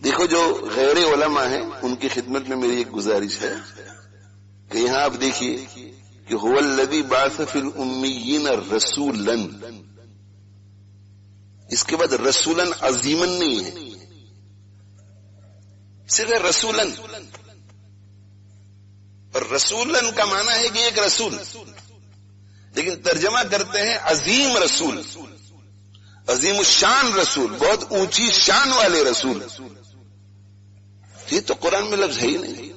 دیکھو جو غیر علماء ہیں ان کی خدمت میں میری ایک گزارش ہے کہ یہاں آپ دیکھیے کہ هو الذی بعث فی الامیین رسولا، اس کے بعد رسولا عظیما نہیں ہے، صرف رسولا، اور رسولا کا معنی ہے کہ ایک رسول، لیکن ترجمہ کرتے ہیں عظیم رسول، عظیم الشان رسول، بہت اونچی شان والے رسول. یہ تو قرآن میں لفظ ہے ہی نہیں،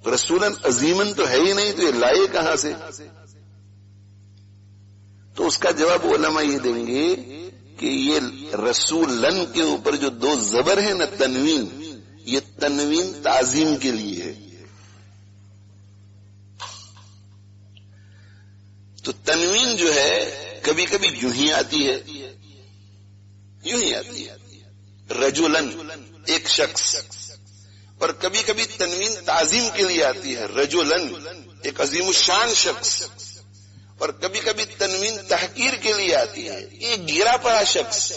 رسولاً عظیماً تو ہے ہی نہیں، تو یہ لائے کہاں سے؟ تو اس کا جواب علماء یہ دیں گے کہ یہ رسولن کے اوپر جو دو زبر ہیں نا تنوین، یہ تنوین تعظیم کے لیے ہے. تو تنوین جو ہے کبھی کبھی یوں ہی آتی ہے، یوں ہی آتی ہے رجولن ایک شخص، اور کبھی کبھی تنوین تعظیم کے لیے آتی ہے رجولن ایک عظیم الشان شخص، اور کبھی کبھی تنوین تحقیر کے لیے آتی ہے ایک گرا پڑا شخص.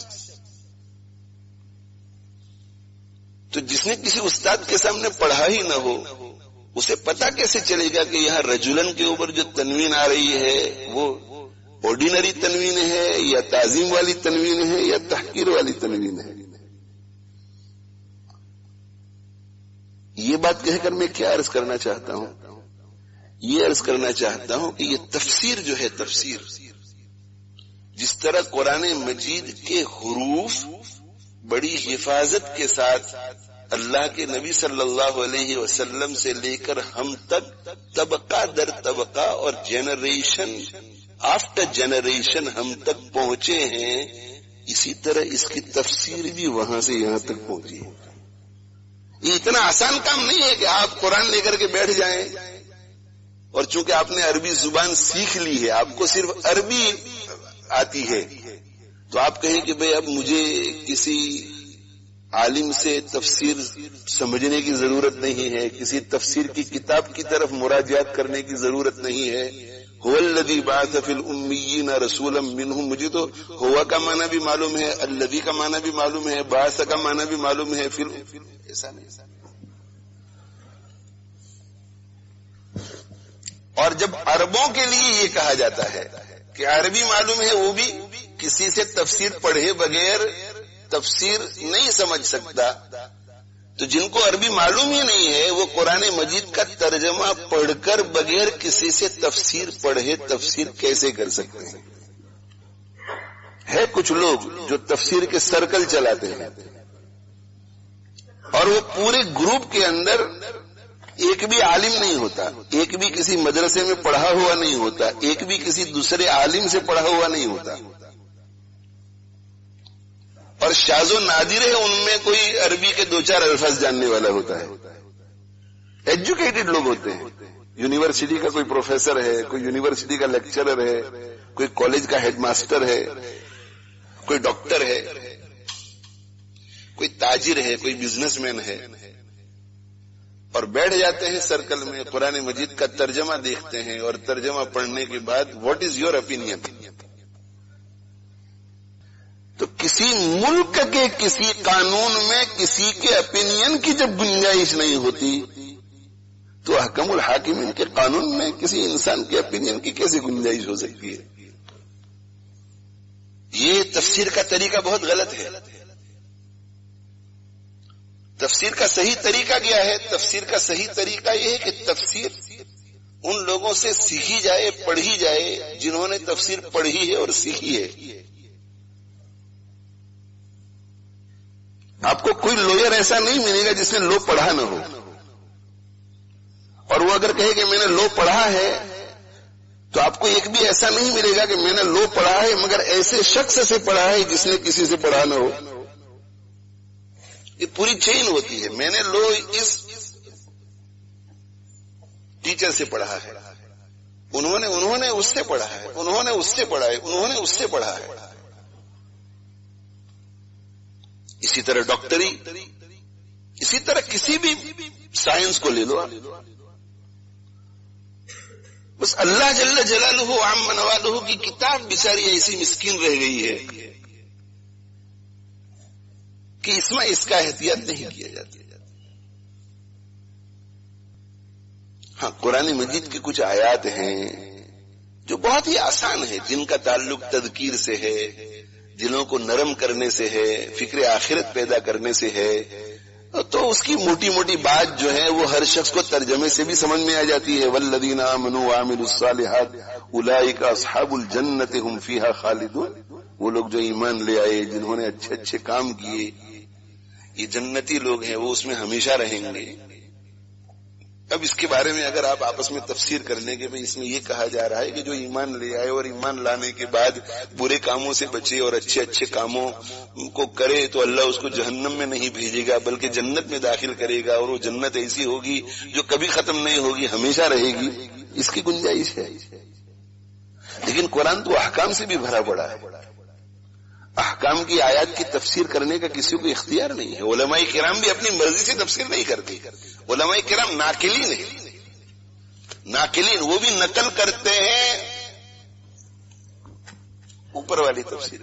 تو جس نے کسی استاد کے سامنے پڑھا ہی نہ ہو اسے پتا کیسے چلے گا کہ یہاں رجولن کے اوپر جو تنوین آ رہی ہے وہ آرڈینری تنوین ہے یا تعظیم والی تنوین ہے یا تحقیر والی تنوین ہے؟ یہ بات کہہ کر میں کیا عرض کرنا چاہتا ہوں؟ یہ عرض کرنا چاہتا ہوں کہ یہ تفسیر جو ہے، تفسیر جس طرح قرآن مجید کے حروف بڑی حفاظت کے ساتھ اللہ کے نبی صلی اللہ علیہ وسلم سے لے کر ہم تک طبقہ در طبقہ اور جنریشن آفٹر جنریشن ہم تک پہنچے ہیں، اسی طرح اس کی تفسیر بھی وہاں سے یہاں تک پہنچی ہے. یہ اتنا آسان کام نہیں ہے کہ آپ قرآن لے کر کے بیٹھ جائیں، اور چونکہ آپ نے عربی زبان سیکھ لی ہے، آپ کو صرف عربی آتی ہے، تو آپ کہیں کہ بھئی اب مجھے کسی عالم سے تفسیر سمجھنے کی ضرورت نہیں ہے، کسی تفسیر کی کتاب کی طرف مراجعات کرنے کی ضرورت نہیں ہے. هو الذی بعث فی الامیین رسولا منہم، مجھے تو ہوا کا معنی بھی معلوم ہے، الذی کا معنی بھی معلوم ہے، بعث کا معنی بھی معلوم ہے، پھر ایسا نہیں. اور جب عربوں کے لیے یہ کہا جاتا ہے کہ عربی معلوم ہے، وہ بھی کسی سے تفسیر پڑھے بغیر تفسیر نہیں سمجھ سکتا، تو جن کو عربی معلوم ہی نہیں ہے وہ قرآن مجید کا ترجمہ پڑھ کر بغیر کسی سے تفسیر پڑھے تفسیر کیسے کر سکتے ہیں؟ ہے کچھ لوگ جو تفسیر کے سرکل چلاتے ہیں، اور وہ پورے گروپ کے اندر ایک بھی عالم نہیں ہوتا، ایک بھی کسی مدرسے میں پڑھا ہوا نہیں ہوتا، ایک بھی کسی دوسرے عالم سے پڑھا ہوا نہیں ہوتا، اور شاذ و نادر ہے ان میں کوئی عربی کے دو چار الفاظ جاننے والا ہوتا ہے. ایجوکیٹڈ لوگ ہوتے ہیں، یونیورسٹی کا کوئی پروفیسر ہے، کوئی یونیورسٹی کا لیکچرر ہے، کوئی کالج کا ہیڈ ماسٹر ہے، کوئی ڈاکٹر ہے، کوئی تاجر ہے، کوئی بزنس مین ہے، اور بیٹھ جاتے ہیں سرکل میں، قرآن مجید کا ترجمہ دیکھتے ہیں، اور ترجمہ پڑھنے کے بعد واٹ از یور اوپینین؟ تو کسی ملک کے کسی قانون میں کسی کے اوپینین کی جب گنجائش نہیں ہوتی تو احکم الحاکمین کے قانون میں کسی انسان کے اوپینین کی کیسے گنجائش ہو سکتی ہے؟ یہ تفسیر کا طریقہ بہت غلط ہے. تفسیر کا صحیح طریقہ کیا ہے؟ تفسیر کا صحیح طریقہ یہ ہے کہ تفسیر ان لوگوں سے سیکھی جائے، پڑھی جائے جنہوں نے تفسیر پڑھی ہے اور سیکھی ہے. آپ کو کوئی لوئر ایسا نہیں ملے گا جس نے لو پڑھا نہ ہو، اور وہ اگر کہے کہ میں نے لو پڑھا ہے تو آپ کو ایک بھی ایسا نہیں ملے گا کہ میں نے لو پڑھا ہے مگر ایسے شخص سے پڑھا ہے جس نے کسی سے پڑھا نہ ہو. یہ پوری چین ہوتی ہے. میں نے لو اس ٹیچر سے پڑھا ہے، انہوں نے اس سے پڑھا ہے، انہوں نے اس سے پڑھا ہے، انہوں نے اس سے پڑھا ہے. اسی طرح ڈاکٹری، اسی طرح کسی بھی سائنس کو لے لو، بس اللہ جل جلالہ عم نوالہ کی کتاب بیچاری ایسی مسکین رہ گئی ہے کہ اس میں اس کا احتیاط نہیں کیا جاتا۔ ہاں، قرآن مجید کی کچھ آیات ہیں جو بہت ہی آسان ہے، جن کا تعلق تذکیر سے ہے، دلوں کو نرم کرنے سے ہے، فکر آخرت پیدا کرنے سے ہے، تو اس کی موٹی موٹی بات جو ہے وہ ہر شخص کو ترجمے سے بھی سمجھ میں آ جاتی ہے۔ والذین آمنوا وعملوا الصالحات اولئک اصحاب الجنۃ هم فیہا خالدون۔ وہ لوگ جو ایمان لے آئے، جنہوں نے اچھے اچھے کام کیے، یہ جنتی لوگ ہیں، وہ اس میں ہمیشہ رہیں گے۔ اب اس کے بارے میں اگر آپ آپس میں تفسیر کر لیں گے، اس میں یہ کہا جا رہا ہے کہ جو ایمان لے آئے اور ایمان لانے کے بعد برے کاموں سے بچے اور اچھے اچھے کاموں کو کرے تو اللہ اس کو جہنم میں نہیں بھیجے گا بلکہ جنت میں داخل کرے گا، اور وہ جنت ایسی ہوگی جو کبھی ختم نہیں ہوگی، ہمیشہ رہے گی۔ اس کی گنجائش ہے۔ لیکن قرآن تو احکام سے بھی بھرا پڑا ہے، احکام کی آیات کی تفسیر کرنے کا کسی کو اختیار نہیں ہے۔ علماء کرام بھی اپنی مرضی سے تفسیر نہیں کرتے، علماء کرام ناقلین ہیں، ناقلین، وہ بھی نقل کرتے ہیں اوپر والی تفسیر۔